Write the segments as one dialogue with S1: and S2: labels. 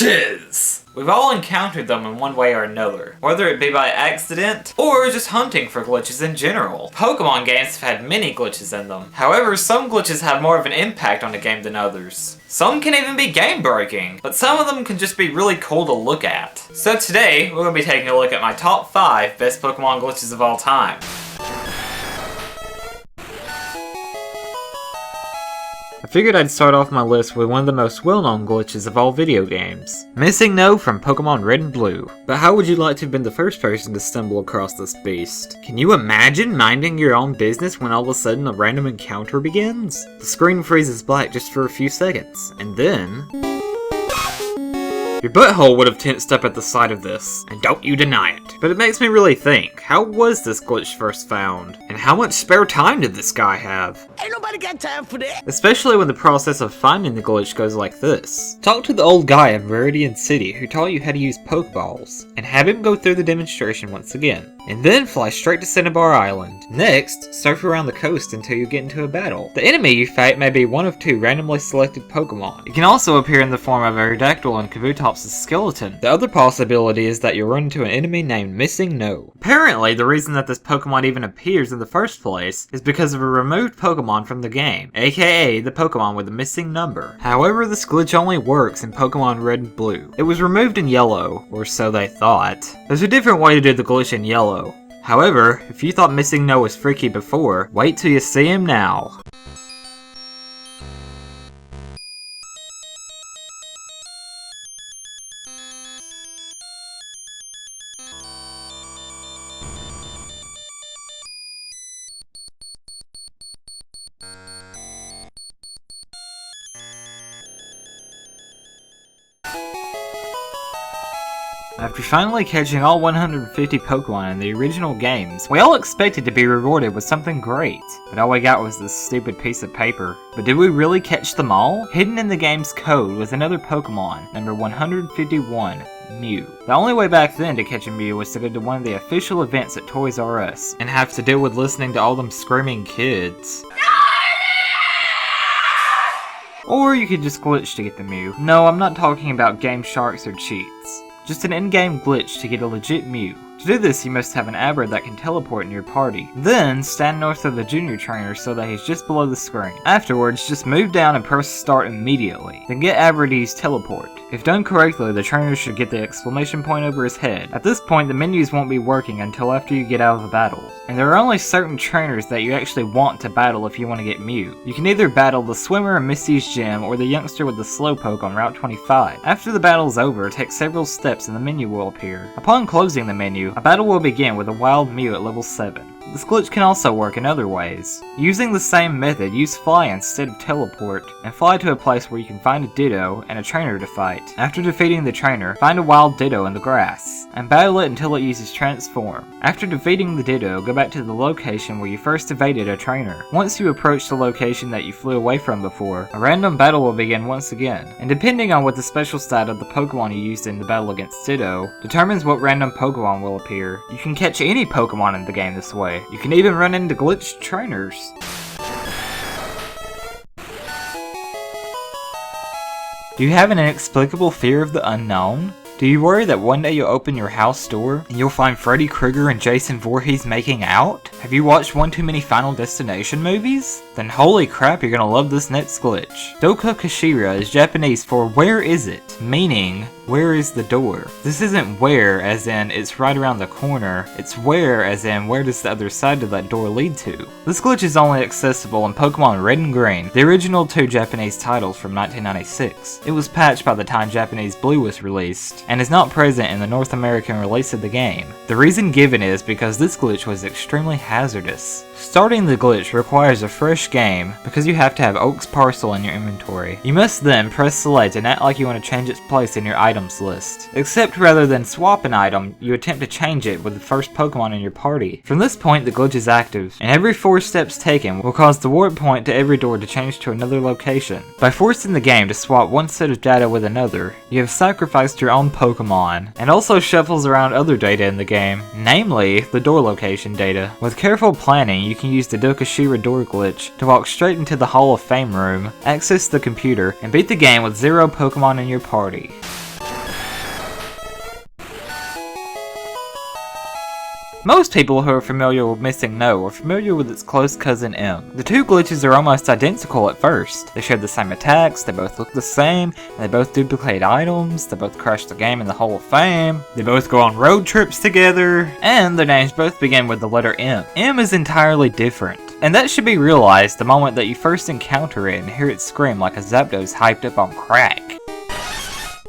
S1: Glitches! We've all encountered them in one way or another, whether it be by accident, or just hunting for glitches in general. Pokemon games have had many glitches in them. However, some glitches have more of an impact on the game than others. Some can even be game-breaking, but some of them can just be really cool to look at. So today, we're going to be taking a look at my top 5 best Pokemon glitches of all time. I figured I'd start off my list with one of the most well-known glitches of all video games. Missing No from Pokemon Red and Blue. But how would you like to have been the first person to stumble across this beast? Can you imagine minding your own business when all of a sudden a random encounter begins? The screen freezes black just for a few seconds, and then... your butthole would have tensed up at the sight of this, and don't you deny it. But it makes me really think, how was this glitch first found? And how much spare time did this guy have?
S2: Ain't nobody got time for that!
S1: Especially when the process of finding the glitch goes like this. Talk to the old guy in Viridian City who taught you how to use Pokeballs, and have him go through the demonstration once again. And then fly straight to Cinnabar Island. Next, surf around the coast until you get into a battle. The enemy you fight may be one of 2 randomly selected Pokemon. It can also appear in the form of Aerodactyl and Kabutops' skeleton. The other possibility is that you'll run into an enemy named Missing No. Apparently, the reason that this Pokemon even appears in the first place is because of a removed Pokemon from the game, aka the Pokemon with a missing number. However, this glitch only works in Pokemon Red and Blue. It was removed in Yellow, or so they thought. There's a different way to do the glitch in Yellow. However, if you thought Missing No was freaky before, wait till you see him now. After finally catching all 150 Pokemon in the original games, we all expected to be rewarded with something great, but all we got was this stupid piece of paper. But did we really catch them all? Hidden in the game's code was another Pokemon, number 151, Mew. The only way back then to catch a Mew was to go to one of the official events at Toys R Us, and have to deal with listening to all them screaming kids. Or you could just glitch to get the Mew. No, I'm not talking about game sharks or cheats. Just an in-game glitch to get a legit Mew. To do this, you must have an Abra that can teleport in your party. Then, stand north of the junior trainer so that he's just below the screen. Afterwards, just move down and press start immediately. Then get Abra to use teleport. If done correctly, the trainer should get the exclamation point over his head. At this point, the menus won't be working until after you get out of the battle. And there are only certain trainers that you actually want to battle if you want to get Mew. You can either battle the swimmer in Misty's gym or the youngster with the Slowpoke on Route 25. After the battle is over, take several steps and the menu will appear. Upon closing the menu, a battle will begin with a wild Mew at level 7. This glitch can also work in other ways. Using the same method, use Fly instead of Teleport, and fly to a place where you can find a Ditto and a trainer to fight. After defeating the trainer, find a wild Ditto in the grass, and battle it until it uses Transform. After defeating the Ditto, go back to the location where you first evaded a trainer. Once you approach the location that you flew away from before, a random battle will begin once again, and depending on what the special stat of the Pokemon you used in the battle against Ditto, determines what random Pokemon will appear. You can catch any Pokemon in the game this way. You can even run into glitched trainers. Do you have an inexplicable fear of the unknown? Do you worry that one day you'll open your house door and you'll find Freddy Krueger and Jason Voorhees making out? Have you watched one too many Final Destination movies? Then holy crap, you're gonna love this next glitch. Doka Kashira is Japanese for where is it? Meaning, where is the door? This isn't where as in it's right around the corner, it's where as in where does the other side of that door lead to? This glitch is only accessible in Pokemon Red and Green, the original 2 Japanese titles from 1996. It was patched by the time Japanese Blue was released, and is not present in the North American release of the game. The reason given is because this glitch was extremely hazardous. Starting the glitch requires a fresh game because you have to have Oak's parcel in your inventory. You must then press select and act like you want to change its place in your items list. Except rather than swap an item, you attempt to change it with the first Pokemon in your party. From this point, the glitch is active, and every 4 steps taken will cause the warp point to every door to change to another location. By forcing the game to swap one set of data with another, you have sacrificed your own Pokemon, and also shuffles around other data in the game, namely the door location data. With careful planning, you can use the Dokashira door glitch to walk straight into the Hall of Fame room, access the computer, and beat the game with 0 Pokemon in your party. Most people who are familiar with Missing No are familiar with its close cousin M. The two glitches are almost identical at first. They share the same attacks, they both look the same, and they both duplicate items, they both crash the game in the Hall of Fame, they both go on road trips together, and their names both begin with the letter M. M is entirely different. And that should be realized the moment that you first encounter it and hear it scream like a Zapdos hyped up on crack.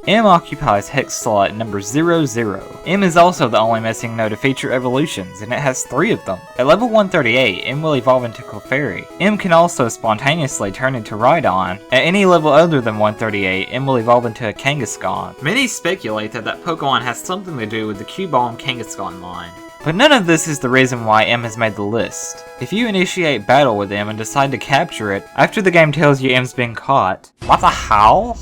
S1: M occupies hex slot number 00. M is also the only Missing No to feature evolutions, and it has 3 of them. At level 138, M will evolve into Clefairy. M can also spontaneously turn into Rhydon. At any level other than 138, M will evolve into a Kangaskhan. Many speculate that Pokemon has something to do with the Cubone Kangaskhan line. But none of this is the reason why M has made the list. If you initiate battle with M and decide to capture it, after the game tells you M's been caught, what the hell?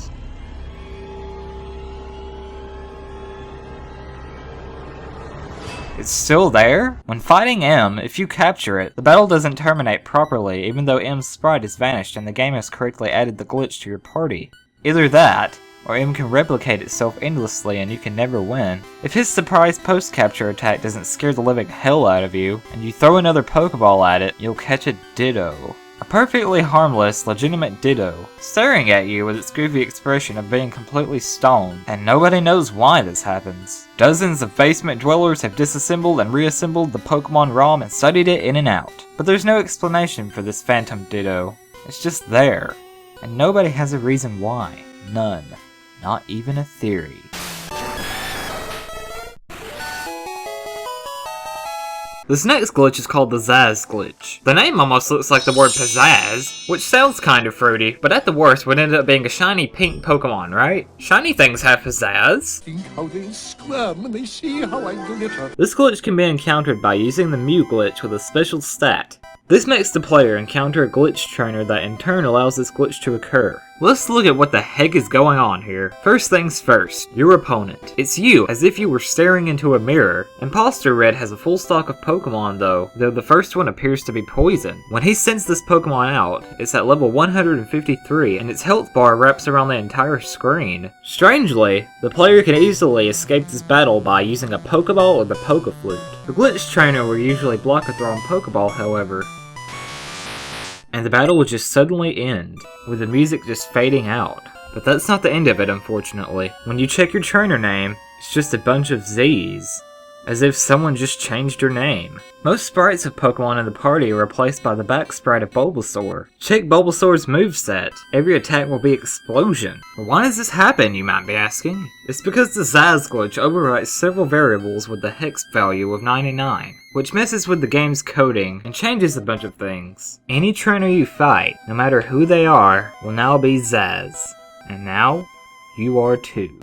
S1: It's still there? When fighting M, if you capture it, the battle doesn't terminate properly even though M's sprite has vanished and the game has correctly added the glitch to your party. Either that, or M can replicate itself endlessly and you can never win. If his surprise post-capture attack doesn't scare the living hell out of you, and you throw another Pokeball at it, you'll catch a Ditto. A perfectly harmless, legitimate Ditto, staring at you with its goofy expression of being completely stoned, and nobody knows why this happens. Dozens of basement dwellers have disassembled and reassembled the Pokemon ROM and studied it in and out, but there's no explanation for this phantom Ditto. It's just there, and nobody has a reason why. None. Not even a theory. This next glitch is called the Zazz glitch. The name almost looks like the word pizzazz, which sounds kind of fruity, but at the worst would end up being a shiny pink Pokemon, right? Shiny things have pizzazz.
S2: Think how they squirm when they see how I glitter.
S1: This glitch can be encountered by using the Mew glitch with a special stat. This makes the player encounter a glitch trainer that in turn allows this glitch to occur. Let's look at what the heck is going on here. First things first, your opponent. It's you, as if you were staring into a mirror. Imposter Red has a full stock of Pokemon though the first one appears to be poison. When he sends this Pokemon out, it's at level 153 and its health bar wraps around the entire screen. Strangely, the player can easily escape this battle by using a Pokeball or the Pokeflute. The glitch trainer will usually block a thrown Pokeball, however. And the battle will just suddenly end, with the music just fading out. But that's not the end of it, unfortunately. When you check your trainer name, it's just a bunch of Z's. As if someone just changed your name. Most sprites of Pokemon in the party are replaced by the back sprite of Bulbasaur. Check Bulbasaur's moveset. Every attack will be Explosion. But why does this happen, you might be asking? It's because the Zazz glitch overwrites several variables with the hex value of 99, which messes with the game's coding and changes a bunch of things. Any trainer you fight, no matter who they are, will now be Zazz. And now, you are too.